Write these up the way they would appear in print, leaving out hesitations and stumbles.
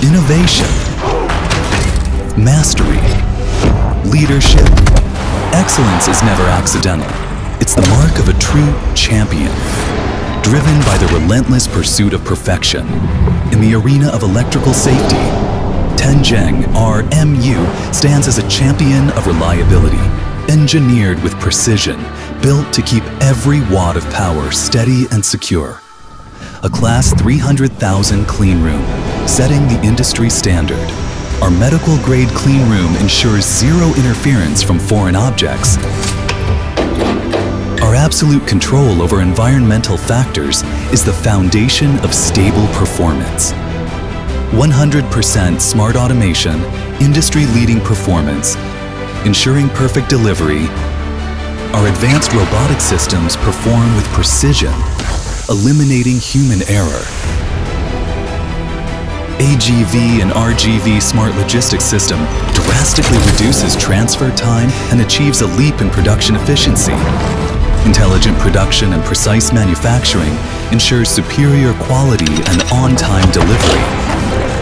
innovation, mastery, leadership. Excellence is never accidental. It's the mark of a true champion, driven by the relentless pursuit of perfection. In the arena of electrical safety, TENGEN RMU stands as a champion of reliability, engineered with precision, built to keep every watt of power steady and secure. A Class 300,000 clean room, setting the industry standard. Our medical-grade clean room ensures zero interference from foreign objects. Our absolute control over environmental factors is the foundation of stable performance. 100% smart automation, industry-leading performance, ensuring perfect delivery. Our advanced robotic systems perform with precision, eliminating human error. AGV and RGV Smart Logistics System drastically reduces transfer time and achieves a leap in production efficiency. Intelligent production and precise manufacturing ensures superior quality and on-time delivery.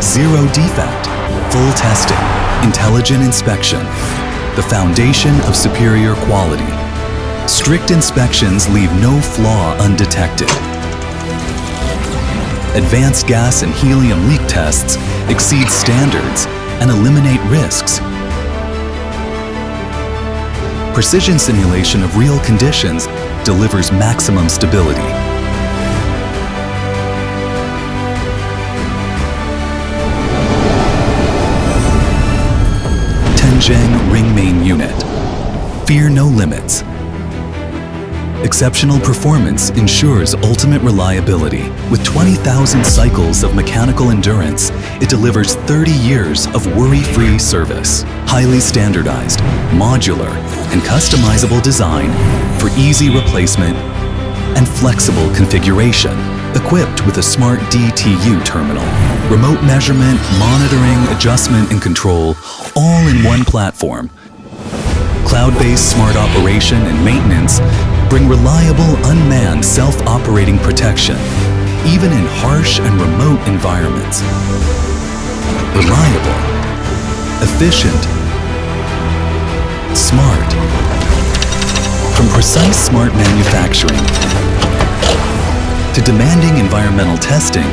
Zero defect, full testing, intelligent inspection. The foundation of superior quality. Strict inspections leave no flaw undetected. Advanced gas and helium leak tests exceed standards and eliminate risks. Precision simulation of real conditions delivers maximum stability. TENGEN Ring Main Unit. Fear no limits. Exceptional performance ensures ultimate reliability. With 20,000 cycles of mechanical endurance, it delivers 30 years of worry-free service. Highly standardized, modular, and customizable design for easy replacement and flexible configuration. Equipped with a smart DTU terminal, remote measurement, monitoring, adjustment, and control, all in one platform. Cloud-based smart operation and maintenance bring reliable, unmanned, self-operating protection, even in harsh and remote environments. Reliable, efficient, smart. From precise smart manufacturing to demanding environmental testing,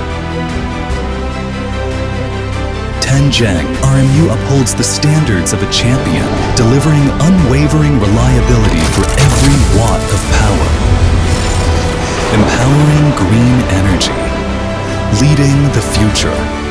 TENGEN RMU upholds the standards of a champion, delivering unwavering reliability for every watt of power. Empowering green energy, leading the future.